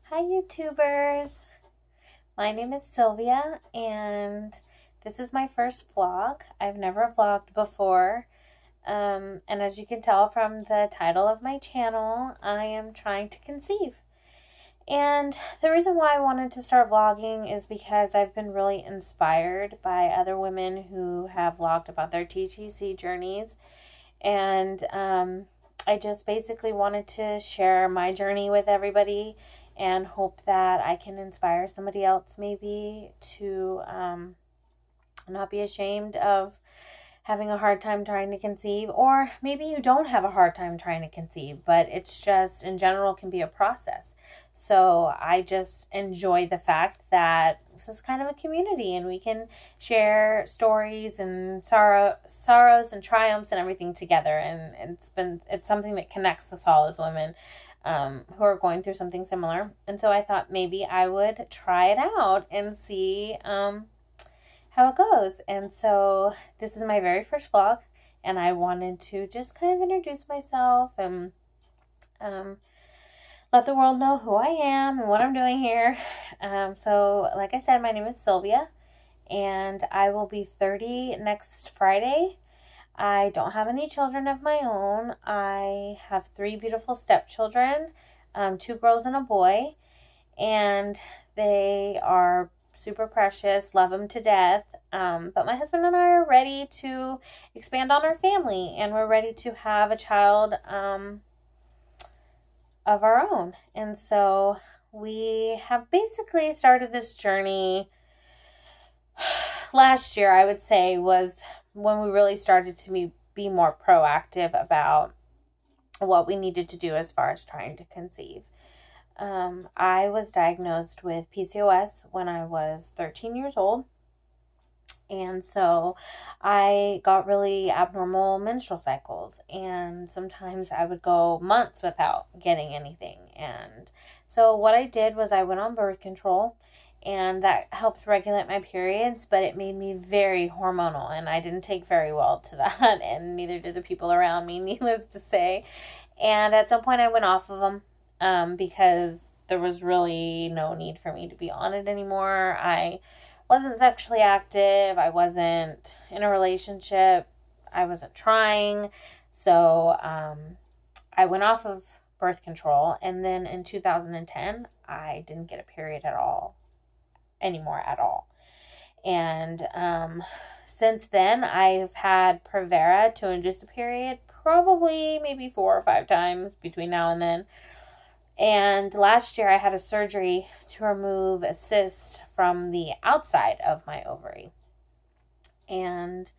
Hi, YouTubers. My name is Sylvia, and this is my first vlog. I've never vlogged before, and as you can tell from the title of my channel, I am trying to conceive. And the reason why I wanted to start vlogging is because I've been really inspired by other women who have vlogged about their TTC journeys, and I just basically wanted to share my journey with everybody and hope that I can inspire somebody else maybe to not be ashamed of having a hard time trying to conceive, or maybe you don't have a hard time trying to conceive, but it's just in general can be a process. So I just enjoy the fact that this is kind of a community and we can share stories and sorrows and triumphs and everything together. And it's something that connects us all as women who are going through something similar. And so I thought maybe I would try it out and see how it goes. And so this is my very first vlog, and I wanted to just kind of introduce myself and let the world know who I am and what I'm doing here. So like I said, my name is Sylvia, and I will be 30 next Friday. I don't have any children of my own. I have 3 beautiful stepchildren, 2 girls and a boy, and they are super precious, love them to death. But my husband and I are ready to expand on our family, and we're ready to have a child of our own. And so we have basically started this journey last year, I would say, was when we really started to be more proactive about what we needed to do as far as trying to conceive. I was diagnosed with PCOS when I was 13 years old. And so I got really abnormal menstrual cycles, and sometimes I would go months without getting anything. And so what I did was I went on birth control, and that helped regulate my periods, but it made me very hormonal, and I didn't take very well to that, and neither did the people around me, needless to say. And at some point I went off of them because there was really no need for me to be on it anymore. I wasn't sexually active. I wasn't in a relationship. I wasn't trying. So I went off of birth control. And then in 2010, I didn't get a period anymore at all. And since then, I've had Prevera to induce a period probably maybe 4 or 5 times between now and then. And last year I had a surgery to remove a cyst from the outside of my ovary. And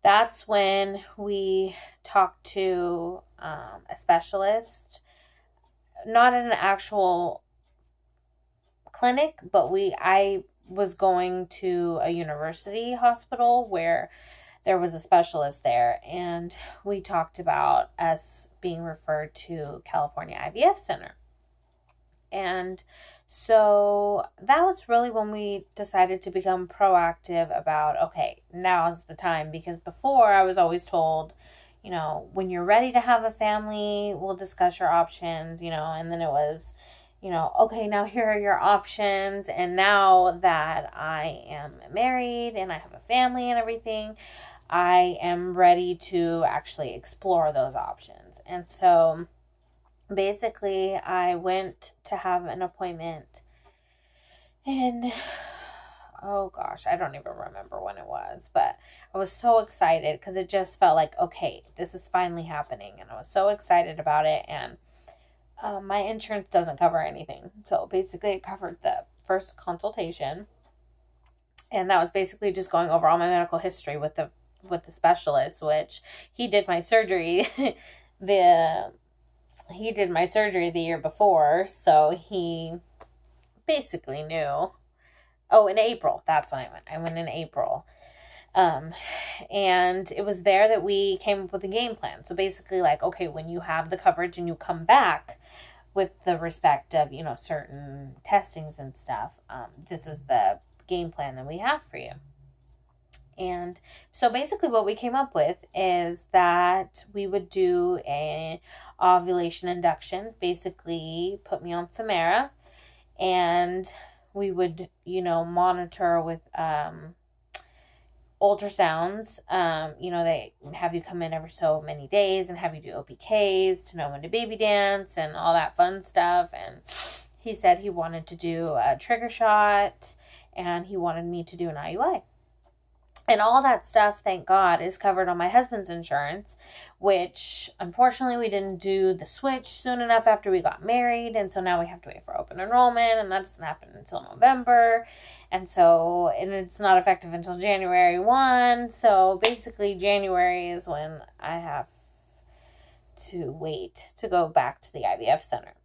that's when we talked to a specialist, not in an actual clinic, but I was going to a university hospital where there was a specialist there, and we talked about us being referred to California IVF Center. And so that was really when we decided to become proactive about, okay, now's the time. Because before I was always told, when you're ready to have a family, we'll discuss your options, and then it was, okay, now here are your options. And now that I am married and I have a family and everything, I am ready to actually explore those options. And so basically, I went to have an appointment in, oh gosh, I don't even remember when it was, but I was so excited because it just felt like, okay, this is finally happening. And I was so excited about it. And my insurance doesn't cover anything. So basically, it covered the first consultation. And that was basically just going over all my medical history with the specialist, which he did my surgery. He did my surgery the year before, so he basically knew. Oh, in April. That's when I went. I went in April. And it was there that we came up with a game plan. So basically, like, okay, when you have the coverage and you come back with the respect of, certain testings and stuff, this is the game plan that we have for you. And so basically what we came up with is that we would do a ovulation induction, basically put me on Femera, and we would, monitor with ultrasounds. They have you come in every so many days and have you do OPKs to know when to baby dance and all that fun stuff. And he said he wanted to do a trigger shot and he wanted me to do an IUI. And all that stuff, thank God, is covered on my husband's insurance, which unfortunately we didn't do the switch soon enough after we got married. And so now we have to wait for open enrollment, and that doesn't happen until November. And it's not effective until January 1. So basically January is when I have to wait to go back to the IVF center.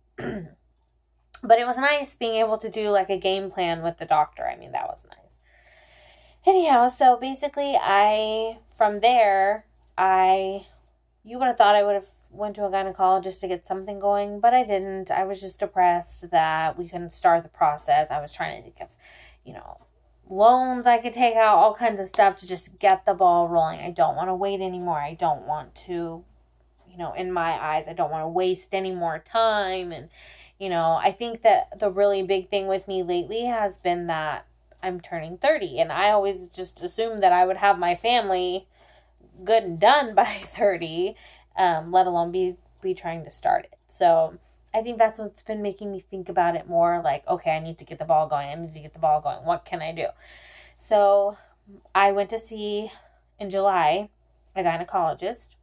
But it was nice being able to do like a game plan with the doctor. I mean, that was nice. Anyhow, so basically you would have thought I would have went to a gynecologist to get something going, but I didn't. I was just depressed that we couldn't start the process. I was trying to think of, loans I could take out, all kinds of stuff to just get the ball rolling. I don't want to wait anymore. I don't want to, in my eyes, I don't want to waste any more time. And, I think that the really big thing with me lately has been that I'm turning 30, and I always just assumed that I would have my family good and done by 30, let alone be trying to start it. So I think that's what's been making me think about it more, like, okay, I need to get the ball going. What can I do? So I went to see, in July, a gynecologist,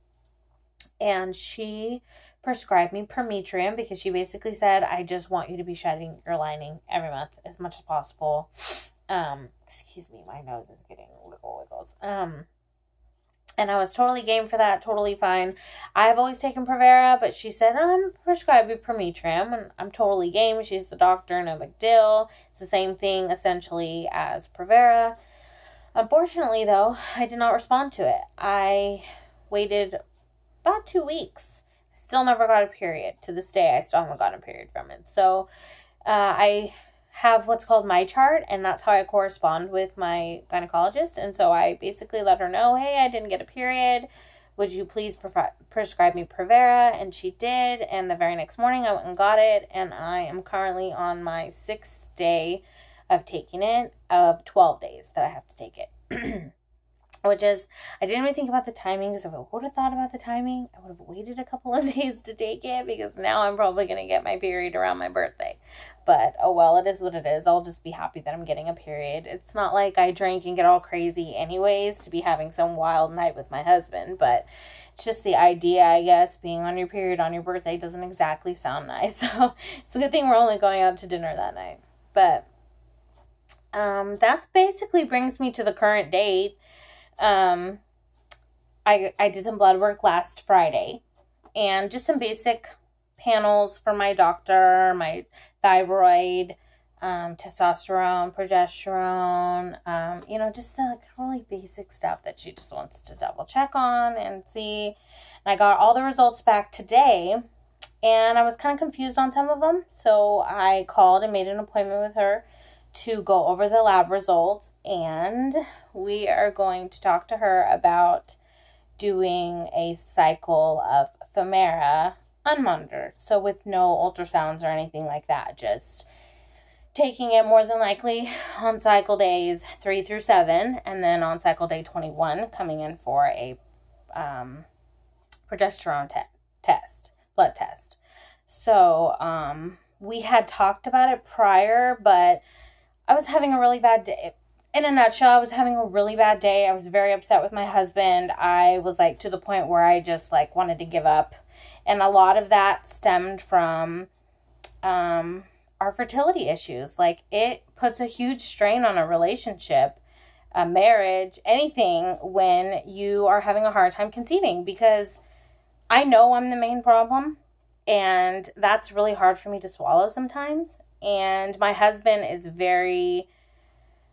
and she prescribed me Permetrium because she basically said, I just want you to be shedding your lining every month as much as possible. Excuse me, my nose is getting wiggles. And I was totally game for that, totally fine. I've always taken Provera, but she said, prescribe you Permetrium, and I'm totally game. She's the doctor, no big deal. It's the same thing, essentially, as Provera. Unfortunately, though, I did not respond to it. I waited about 2 weeks. I still never got a period. To this day, I still haven't gotten a period from it. So, I have what's called my chart, and that's how I correspond with my gynecologist. And so I basically let her know, hey, I didn't get a period. Would you please prescribe me Provera? And she did. And the very next morning I went and got it. And I am currently on my 6th day of taking it, of 12 days that I have to take it. Which is, I didn't even think about the timing, because if I would have thought about the timing, I would have waited a couple of days to take it, because now I'm probably going to get my period around my birthday. But, oh well, it is what it is. I'll just be happy that I'm getting a period. It's not like I drink and get all crazy anyways to be having some wild night with my husband, but it's just the idea, I guess, being on your period on your birthday doesn't exactly sound nice. So it's a good thing we're only going out to dinner that night. But that basically brings me to the current date. I did some blood work last Friday, and just some basic panels for my doctor, my thyroid, testosterone, progesterone, just the really basic stuff that she just wants to double check on and see. And I got all the results back today, and I was kind of confused on some of them. So I called and made an appointment with her to go over the lab results, and we are going to talk to her about doing a cycle of Femera unmonitored, so with no ultrasounds or anything like that, just taking it more than likely on cycle days 3 through 7, and then on cycle day 21 coming in for a progesterone blood test. So we had talked about it prior, but I was having a really bad day. In a nutshell, I was having a really bad day. I was very upset with my husband. I was to the point where I just wanted to give up. And a lot of that stemmed from our fertility issues. It puts a huge strain on a relationship, a marriage, anything, when you are having a hard time conceiving, because I know I'm the main problem, and that's really hard for me to swallow sometimes. And my husband is very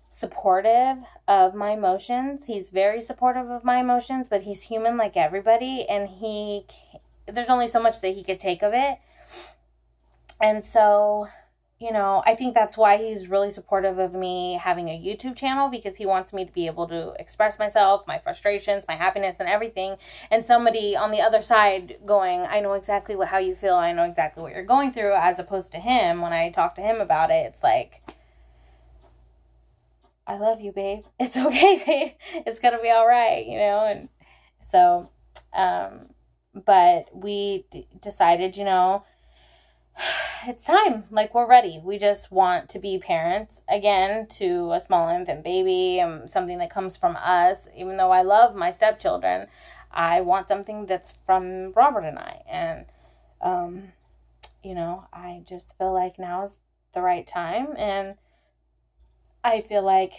supportive of my emotions. He's very supportive of my emotions, but he's human like everybody, and there's only so much that he could take of it. And so I think that's why he's really supportive of me having a YouTube channel, because he wants me to be able to express myself, my frustrations, my happiness, and everything. And somebody on the other side going, I know exactly how you feel. I know exactly what you're going through, as opposed to him. When I talk to him about it, it's like, I love you, babe. It's okay, babe. It's going to be all right, And so, but we decided, it's time. Like, we're ready. We just want to be parents again to a small infant baby, something that comes from us. Even though I love my stepchildren, I want something that's from Robert and I. And, I just feel like now is the right time. And I feel like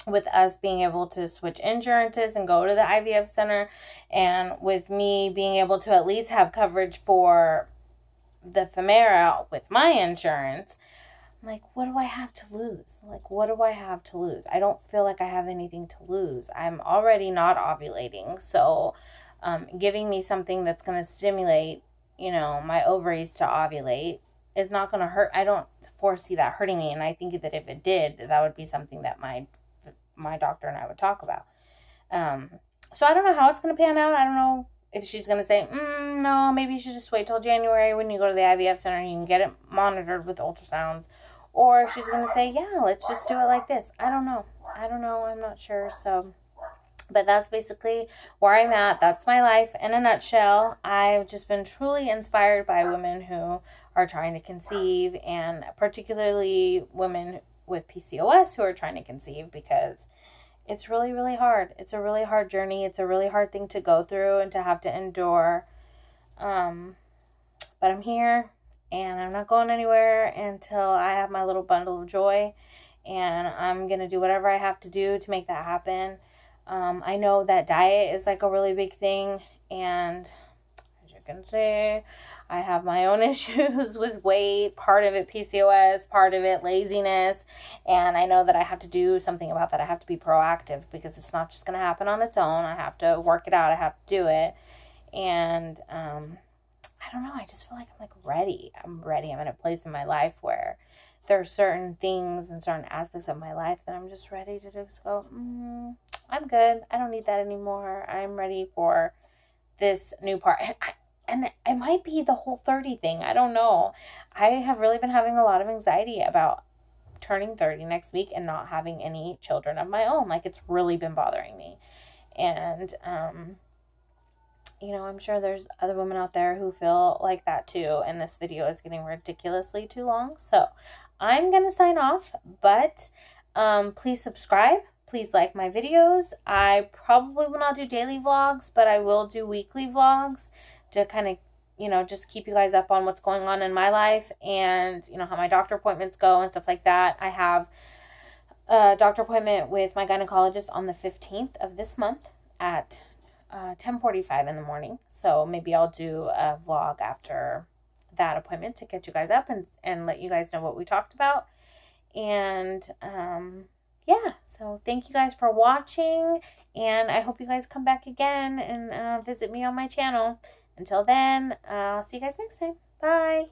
with us being able to switch insurances and go to the IVF center, and with me being able to at least have coverage for the Femera with my insurance, I'm like, what do I have to lose? What do I have to lose? I don't feel like I have anything to lose. I'm already not ovulating. So giving me something that's going to stimulate, my ovaries to ovulate is not going to hurt. I don't foresee that hurting me. And I think that if it did, that would be something that my doctor and I would talk about. So I don't know how it's going to pan out. I don't know if she's going to say, no, maybe you should just wait till January when you go to the IVF center and you can get it monitored with ultrasounds. Or if she's going to say, yeah, let's just do it like this. I don't know. I'm not sure. So, but that's basically where I'm at. That's my life in a nutshell. I've just been truly inspired by women who are trying to conceive, and particularly women with PCOS who are trying to conceive, because it's really, really hard. It's a really hard journey. It's a really hard thing to go through and to have to endure. But I'm here, and I'm not going anywhere until I have my little bundle of joy. And I'm going to do whatever I have to do to make that happen. I know that diet is like a really big thing. And as you can see, I have my own issues with weight, part of it PCOS, part of it laziness, and I know that I have to do something about that. I have to be proactive, because it's not just going to happen on its own. I have to work it out. I have to do it, and I don't know. I just feel like I'm ready. I'm ready. I'm in a place in my life where there are certain things and certain aspects of my life that I'm just ready to just go, I'm good. I don't need that anymore. I'm ready for this new part. And it might be the whole 30 thing. I don't know. I have really been having a lot of anxiety about turning 30 next week and not having any children of my own. It's really been bothering me. And, I'm sure there's other women out there who feel like that too. And this video is getting ridiculously too long. So I'm going to sign off. But please subscribe. Please like my videos. I probably will not do daily vlogs, but I will do weekly vlogs to kind of, just keep you guys up on what's going on in my life, and, how my doctor appointments go and stuff like that. I have a doctor appointment with my gynecologist on the 15th of this month at 10:45 in the morning. So maybe I'll do a vlog after that appointment to get you guys up and let you guys know what we talked about. And, yeah, so thank you guys for watching, and I hope you guys come back again and visit me on my channel. Until then, I'll see you guys next time. Bye.